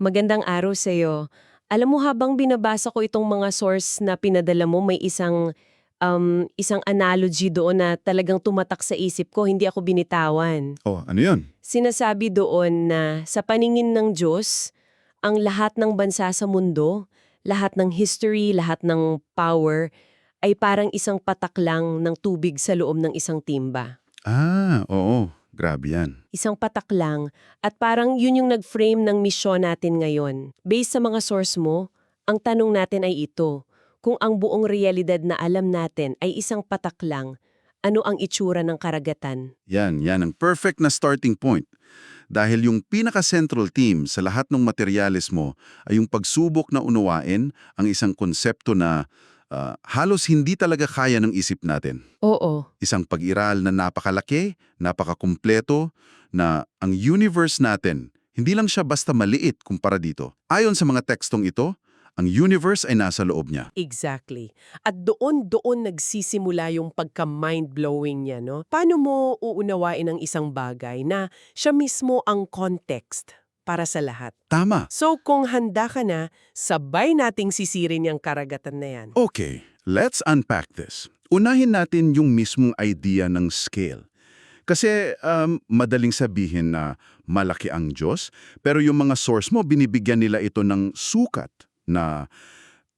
Magandang araw sa'yo. Alam mo habang binabasa ko itong mga source na pinadala mo, may isang analogy doon na talagang tumatak sa isip ko, hindi ako binitawan. Oh, ano yun? Sinasabi doon na sa paningin ng Diyos, ang lahat ng bansa sa mundo, lahat ng history, lahat ng power, ay parang isang patak lang ng tubig sa loob ng isang timba. Oo. Grabe yan. Isang patak lang, at parang yun yung nag-frame ng misyon natin ngayon. Based sa mga source mo, ang tanong natin ay ito, kung ang buong realidad na alam natin ay isang patak lang, ano ang itsura ng karagatan? Yan ang perfect na starting point. Dahil yung pinaka-central theme sa lahat ng materyales mo ay yung pagsubok na unawain ang isang konsepto na halos hindi talaga kaya ng isip natin. Oo, Isang pag-iral na napakalaki, napakakumpleto, na ang universe natin, hindi lang siya basta maliit kumpara dito. Ayon sa mga tekstong ito, ang universe ay nasa loob niya. Exactly. At doon nagsisimula yung pagka-mind-blowing niya, no? Paano mo uunawain ang isang bagay na siya mismo ang context para sa lahat? Tama. So kung handa ka na, sabay nating sisirin yung karagatan na yan. Okay, let's unpack this. Unahin natin yung mismong idea ng scale. Kasi madaling sabihin na malaki ang Diyos, pero yung mga source mo, binibigyan nila ito ng sukat na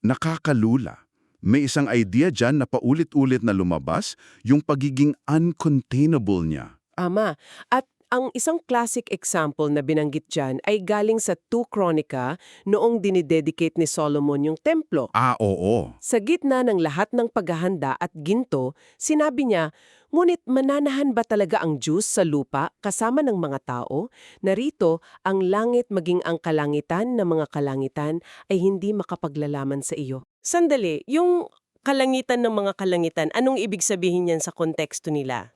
nakakalula. May isang idea dyan na paulit-ulit na lumabas, yung pagiging uncontainable niya. Ama. At ang isang classic example na binanggit dyan ay galing sa 2 Chronica noong dinidedicate ni Solomon yung templo. Oo. Sa gitna ng lahat ng paghahanda at ginto, sinabi niya, ngunit mananahan ba talaga ang Diyos sa lupa kasama ng mga tao? Narito, ang langit maging ang kalangitan ng mga kalangitan ay hindi makapaglalaman sa iyo. Sandali, yung kalangitan ng mga kalangitan, anong ibig sabihin niyan sa konteksto nila?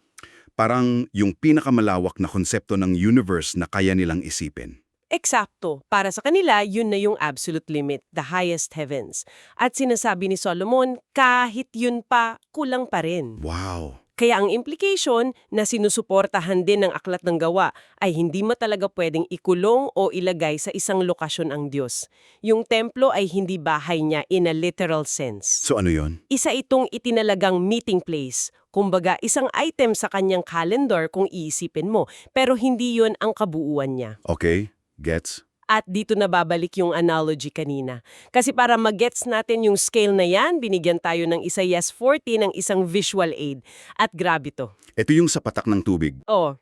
Parang yung pinakamalawak na konsepto ng universe na kaya nilang isipin. Eksakto. Para sa kanila, yun na yung absolute limit, the highest heavens. At sinasabi ni Solomon, kahit yun pa, kulang pa rin. Wow. Kaya ang implication na sinusuportahan din ng aklat ng gawa ay hindi mo talaga pwedeng ikulong o ilagay sa isang lokasyon ang Diyos. Yung templo ay hindi bahay niya in a literal sense. So ano yon? Isa itong itinalagang meeting place. Kumbaga, isang item sa kanyang calendar kung iisipin mo, pero hindi yun ang kabuuan niya. Okay, gets? At dito na babalik yung analogy kanina. Kasi para magets natin yung scale na yan, binigyan tayo ng Isaiah 40 ng isang visual aid. At grabe to. Ito yung sa patak ng tubig. Oh,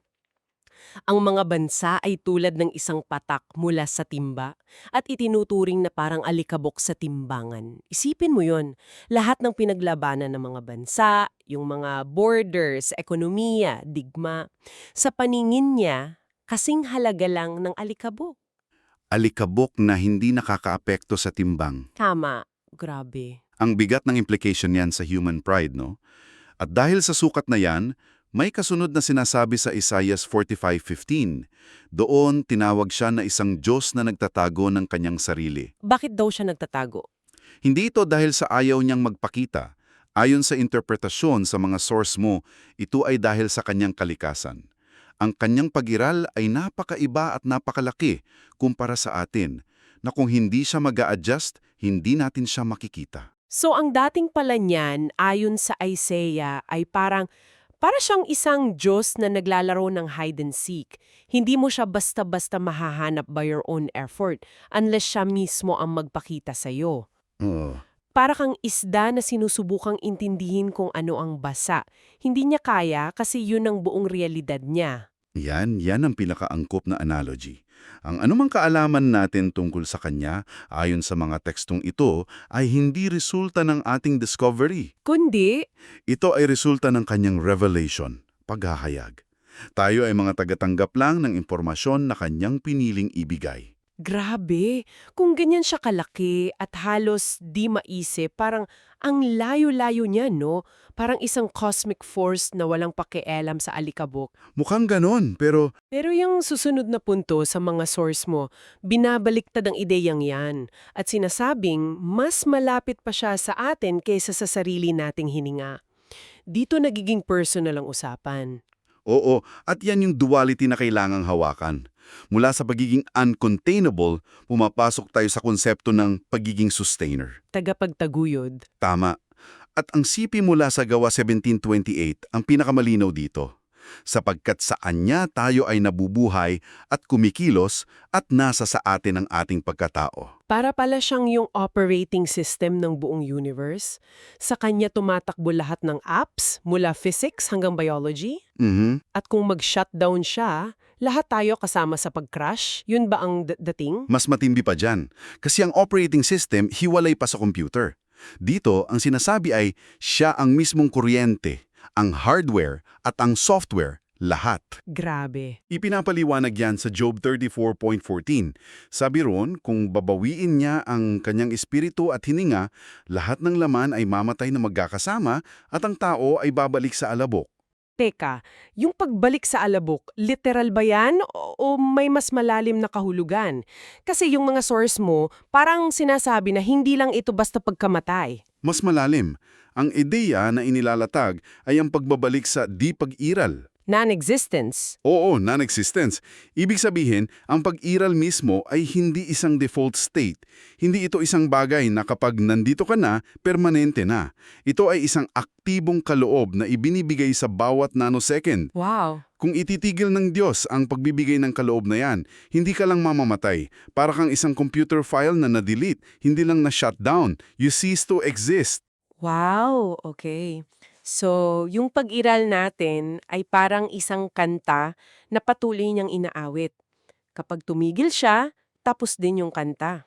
ang mga bansa ay tulad ng isang patak mula sa timba at itinuturing na parang alikabok sa timbangan. Isipin mo yon, lahat ng pinaglabanan ng mga bansa, yung mga borders, ekonomiya, digma, sa paningin niya, kasing halaga lang ng alikabok. Alikabok na hindi nakakaapekto sa timbang. Tama, grabe. Ang bigat ng implication yan sa human pride, no? At dahil sa sukat na yan, may kasunod na sinasabi sa Isaiah 45:15. Doon, tinawag siya na isang Diyos na nagtatago ng kanyang sarili. Bakit daw siya nagtatago? Hindi ito dahil sa ayaw niyang magpakita. Ayon sa interpretasyon sa mga source mo, ito ay dahil sa kanyang kalikasan. Ang kanyang pag-iral ay napakaiba at napakalaki kumpara sa atin, na kung hindi siya mag-a-adjust, hindi natin siya makikita. So ang dating pala niyan, ayon sa Isaiah, ay para siyang isang Diyos na naglalaro ng hide and seek. Hindi mo siya basta-basta mahahanap by your own effort unless siya mismo ang magpakita sa'yo. Oo. Para kang isda na sinusubukang intindihin kung ano ang basa. Hindi niya kaya kasi yun ang buong realidad niya. Yan ang pinakaangkop na analogy. Ang anumang kaalaman natin tungkol sa kanya, ayon sa mga tekstong ito, ay hindi resulta ng ating discovery. Kundi, Ito ay resulta ng kanyang revelation, paghahayag. Tayo ay mga tagatanggap lang ng impormasyon na kanyang piniling ibigay. grabe, kung ganyan siya kalaki at halos di maisip, parang ang layo-layo niya, no? Parang isang cosmic force na walang pakialam sa alikabok. Mukhang ganon, pero Pero yung susunod na punto sa mga source mo, binabaliktad ang ideyang yan at sinasabing mas malapit pa siya sa atin kaysa sa sarili nating hininga. Dito nagiging personal ang usapan. Oo, at yan yung duality na kailangang hawakan. Mula sa pagiging uncontainable, pumapasok tayo sa konsepto ng pagiging sustainer. Tagapagtaguyod. Tama. At ang sipi mula sa Gawa 17:28 ang pinakamalinaw dito. Sapagkat sa Anya tayo ay nabubuhay at kumikilos at nasa sa atin ang ating pagkatao. Para pala siyang yung operating system ng buong universe. Sa kanya tumatakbo lahat ng apps, mula physics hanggang biology. Mhm. At kung mag-shutdown siya, lahat tayo kasama sa pag-crash. Yun ba ang dating? Mas matindi pa dyan. Kasi ang operating system hiwalay pa sa computer. Dito, ang sinasabi ay siya ang mismong kuryente, ang hardware at ang software, lahat. Grabe. Ipinapaliwanag yan sa Job 34.14. Sabi ron, kung babawiin niya ang kanyang espiritu at hininga, lahat ng laman ay mamatay na magkakasama at ang tao ay babalik sa alabok. Teka, yung pagbalik sa alabok, literal ba yan o may mas malalim na kahulugan? Kasi yung mga source mo, parang sinasabi na hindi lang ito basta pagkamatay. Mas malalim, ang ideya na inilalatag ay ang pagbabalik sa di pag-iral. Non-existence. Oo, non-existence. Ibig sabihin, ang pag-iral mismo ay hindi isang default state. Hindi ito isang bagay na kapag nandito ka na, permanente na. Ito ay isang aktibong kaloob na ibinibigay sa bawat nanosecond. Wow. Kung ititigil ng Diyos ang pagbibigay ng kaloob na yan, hindi ka lang mamamatay. Para kang isang computer file na na-delete, hindi lang na-shutdown. You cease to exist. Wow, okay. So, yung pag-iral natin ay parang isang kanta na patuloy niyang inaawit. Kapag tumigil siya, tapos din yung kanta.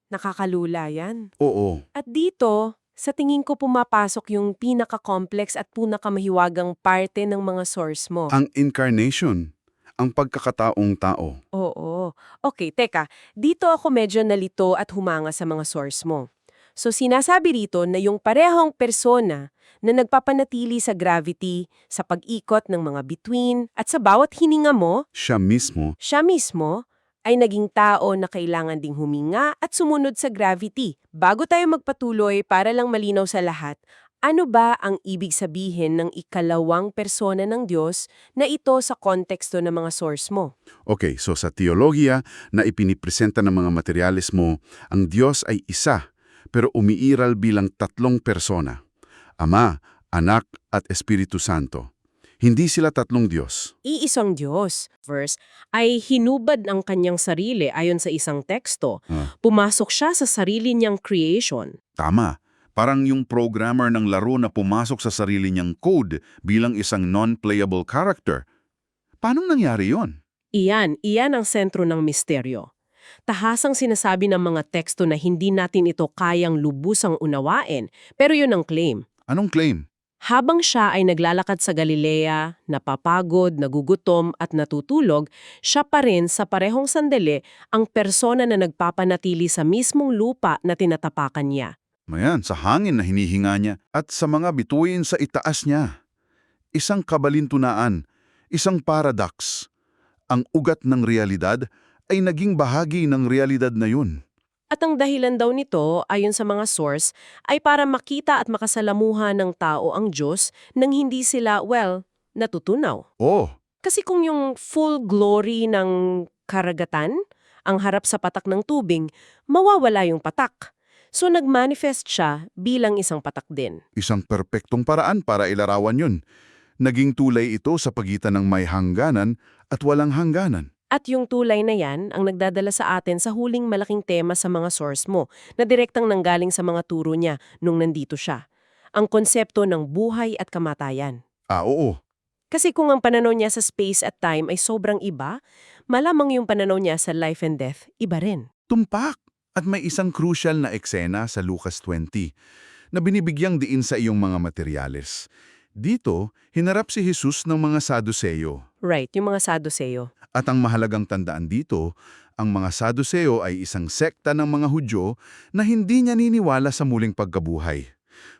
Nakakalula yan. Oo. At dito, sa tingin ko pumapasok yung pinaka-complex at pinakamahiwagang parte ng mga source mo. Ang incarnation, ang pagkakataong tao. Oo. Okay, teka. Dito ako medyo nalito at humanga sa mga source mo. So sinasabi rito na yung parehong persona na nagpapanatili sa gravity, sa pag-ikot ng mga bituin, at sa bawat hininga mo, Siya mismo. siya mismo ay naging tao na kailangan ding huminga at sumunod sa gravity. Bago tayo magpatuloy para lang malinaw sa lahat, ano ba ang ibig sabihin ng ikalawang persona ng Diyos na ito sa konteksto ng mga source mo? Okay, so sa teologiya na ipinipresenta ng mga materyales mo, ang Diyos ay isa, pero umiiral bilang tatlong persona. Ama, Anak at Espiritu Santo. Hindi sila tatlong Diyos. Iisang Diyos, verse, ay hinubad ang kanyang sarili ayon sa isang teksto. Pumasok siya sa sarili niyang creation. Tama. Parang yung programmer ng laro na pumasok sa sarili niyang code bilang isang non-playable character. Paano nangyari yon? Iyan ang sentro ng misteryo. Tahasang sinasabi ng mga teksto na hindi natin ito kayang lubusang unawain, pero yun ang claim. Anong claim? Habang siya ay naglalakad sa Galilea, napapagod, nagugutom at natutulog, siya pa rin sa parehong sandali ang persona na nagpapanatili sa mismong lupa na tinatapakan niya. Mayan, sa hangin na hinihinga niya at sa mga bituin sa itaas niya. Isang kabalintunaan, isang paradox. Ang ugat ng realidad ay naging bahagi ng realidad na yun. At ang dahilan daw nito, ayon sa mga source, ay para makita at makasalamuha ng tao ang Diyos nang hindi sila, natutunaw. Oh, Kasi kung yung full glory ng karagatan, ang harap sa patak ng tubig, mawawala yung patak. So nag-manifest siya bilang isang patak din. isang perpektong paraan para ilarawan yun. Naging tulay ito sa pagitan ng may hangganan at walang hangganan. At yung tulay na yan ang nagdadala sa atin sa huling malaking tema sa mga source mo na direktang nanggaling sa mga turo niya nung nandito siya. Ang konsepto ng buhay at kamatayan. Oo. Kasi kung ang pananaw niya sa space at time ay sobrang iba, malamang yung pananaw niya sa life and death, iba rin. Tumpak! At may isang crucial na eksena sa Lucas 20 na binibigyang diin sa iyong mga materyales. Dito, hinarap si Jesus ng mga Saduseo. Right, yung mga Saduseo. At ang mahalagang tandaan dito, ang mga Saduseo ay isang sekta ng mga Hudyo na hindi niya niniwala sa muling pagkabuhay.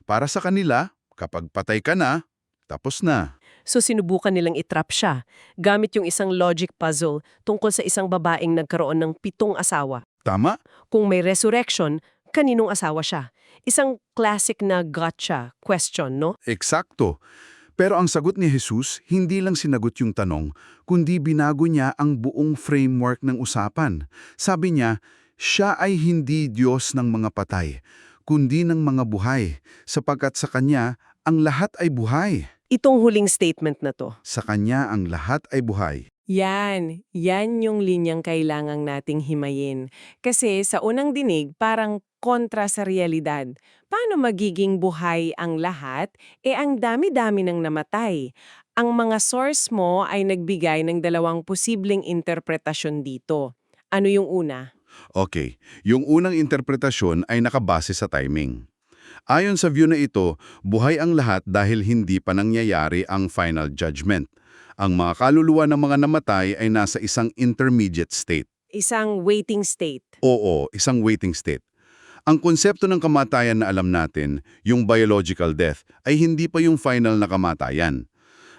Para sa kanila, kapag patay ka na, tapos na. So sinubukan nilang itrap siya, gamit yung isang logic puzzle tungkol sa isang babaeng nagkaroon ng 7 asawa. Tama? Kung may resurrection, kaninong asawa siya? Isang classic na gotcha question, no? Eksakto. Pero ang sagot ni Jesus, hindi lang sinagot yung tanong, kundi binago niya ang buong framework ng usapan. Sabi niya, siya ay hindi Diyos ng mga patay, kundi ng mga buhay, sapagkat sa Kanya, ang lahat ay buhay. Itong huling statement na to. Sa Kanya, ang lahat ay buhay. Yan yung linyang kailangang nating himayin. Kasi sa unang dinig, parang kontra sa realidad. Paano magiging buhay ang lahat? Ang dami-dami nang namatay. Ang mga source mo ay nagbigay ng dalawang posibleng interpretasyon dito. Ano yung una? Okay, yung unang interpretasyon ay nakabase sa timing. Ayon sa view na ito, buhay ang lahat dahil hindi pa nangyayari ang final judgment. Ang mga kaluluwa ng mga namatay ay nasa isang intermediate state. Isang waiting state. Oo, isang waiting state. Ang konsepto ng kamatayan na alam natin, yung biological death, ay hindi pa yung final na kamatayan.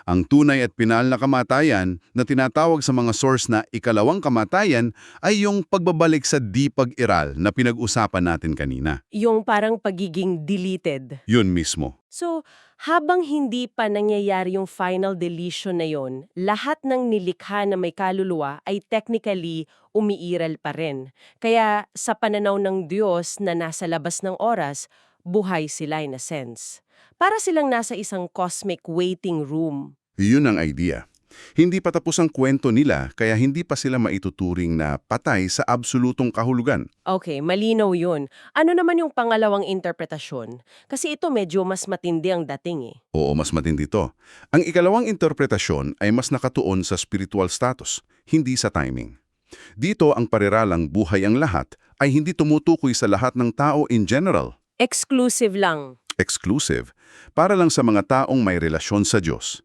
Ang tunay at pinal na kamatayan na tinatawag sa mga source na ikalawang kamatayan ay yung pagbabalik sa di pag-iral na pinag-usapan natin kanina. Yung parang pagiging deleted. Yun mismo. So, habang hindi pa nangyayari yung final deletion na yon, lahat ng nilikha na may kaluluwa ay technically umiiral pa rin. Kaya sa pananaw ng Diyos na nasa labas ng oras, buhay sila in a sense. Para silang nasa isang cosmic waiting room. Yun ang idea. Hindi pa tapos ang kwento nila kaya hindi pa sila maituturing na patay sa absolutong kahulugan. Okay, malinaw yun. Ano naman yung pangalawang interpretasyon? Kasi ito medyo mas matindi ang dating eh. Oo, mas matindi to. Ang ikalawang interpretasyon ay mas nakatuon sa spiritual status, hindi sa timing. Dito ang pariralang buhay ang lahat ay hindi tumutukoy sa lahat ng tao in general. Exclusive lang. Exclusive, para lang sa mga taong may relasyon sa Diyos.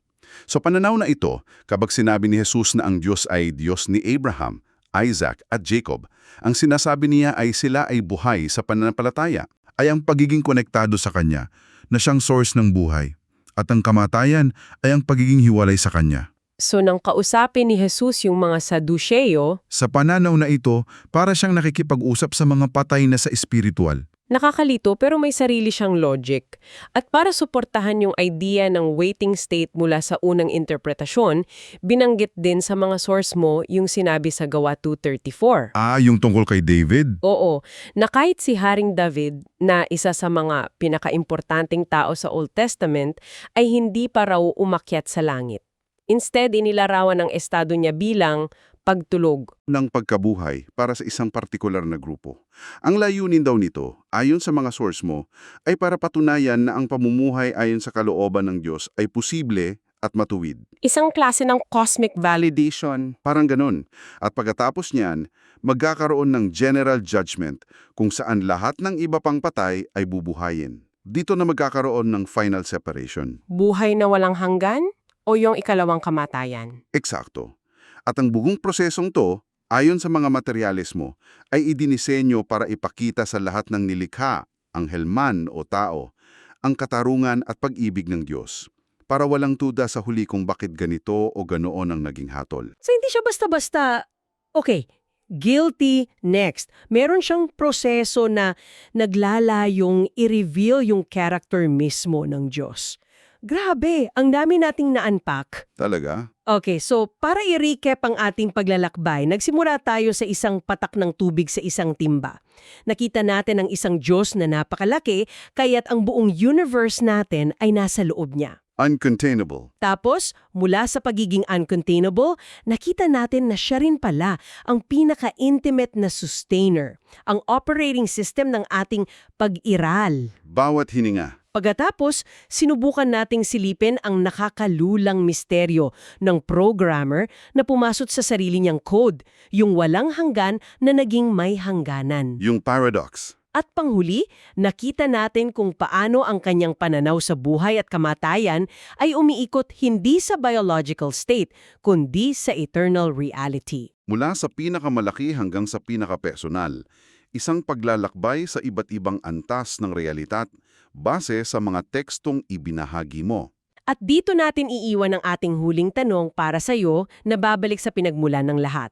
Sa pananaw na ito, kapag sinabi ni Jesus na ang Diyos ay Diyos ni Abraham, Isaac at Jacob, ang sinasabi niya ay sila ay buhay sa pananampalataya, ay ang pagiging konektado sa Kanya na siyang source ng buhay, at ang kamatayan ay ang pagiging hiwalay sa Kanya. So nang kausapin ni Jesus yung mga Saduceo, Sa pananaw na ito, para siyang nakikipag-usap sa mga patay na sa espiritual. nakakalito pero may sarili siyang logic. At para suportahan yung idea ng waiting state mula sa unang interpretasyon, binanggit din sa mga source mo yung sinabi sa Gawa 2:34. Yung tungkol kay David? Oo, na kahit si Haring David na isa sa mga pinakaimportanteng tao sa Old Testament ay hindi pa raw umakyat sa langit. Instead, inilarawan ang estado niya bilang pagtulog. Ng pagkabuhay para sa isang partikular na grupo. Ang layunin daw nito, ayon sa mga source mo, ay para patunayan na ang pamumuhay ayon sa kalooban ng Diyos ay posible at matuwid. Isang klase ng cosmic Validation, parang ganun. At pagkatapos niyan, magkakaroon ng general judgment kung saan lahat ng iba pang patay ay bubuhayin. Dito na magkakaroon ng final separation. buhay na walang hanggan o yung ikalawang kamatayan. Eksakto. At ang buong prosesong to, ayon sa mga materyales mo, ay idinisenyo para ipakita sa lahat ng nilikha, anghel man o tao, ang katarungan at pag-ibig ng Diyos. Para walang tuda sa huli kung bakit ganito o ganoon ang naging hatol. So hindi siya basta-basta, okay, guilty, next. Meron siyang proseso na naglalayong i-reveal yung character mismo ng Diyos. Grabe, ang dami nating na-unpack. Talaga? Okay, so para i-recap ang ating paglalakbay, nagsimula tayo sa isang patak ng tubig sa isang timba. Nakita natin ang isang Diyos na napakalaki, kaya't ang buong universe natin ay nasa loob niya. Uncontainable. Tapos, mula sa pagiging uncontainable, nakita natin na siya rin pala ang pinaka-intimate na sustainer, ang operating system ng ating pag-iral. Bawat hininga. Pagkatapos, sinubukan nating silipin ang nakakalulang misteryo ng programmer na pumasok sa sarili niyang code, yung walang hanggan na naging may hangganan. Yung paradox. At panghuli, nakita natin kung paano ang kanyang pananaw sa buhay at kamatayan ay umiikot hindi sa biological state, kundi sa eternal reality. Mula sa pinakamalaki hanggang sa pinakapersonal, isang paglalakbay sa iba't ibang antas ng realidad base sa mga tekstong ibinahagi mo. At dito natin iiwan ang ating huling tanong para sa iyo na babalik sa pinagmulan ng lahat.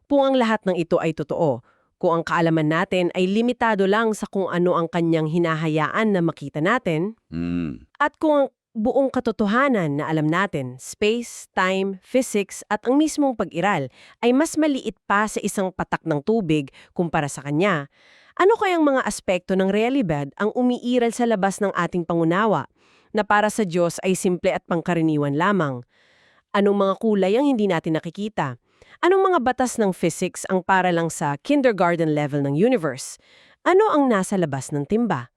Kung ang lahat ng ito ay totoo, kung ang kaalaman natin ay limitado lang sa kung ano ang kanyang hinahayaan na makita natin, at kung ang buong katotohanan na alam natin, space, time, physics at ang mismong pag-iral ay mas maliit pa sa isang patak ng tubig kumpara sa kanya, ano kayang mga aspekto ng realidad ang umiiral sa labas ng ating pangunawa na para sa Diyos ay simple at pangkaraniwan lamang? Anong mga kulay ang hindi natin nakikita? Anong mga batas ng physics ang para lang sa kindergarten level ng universe? Ano ang nasa labas ng timba?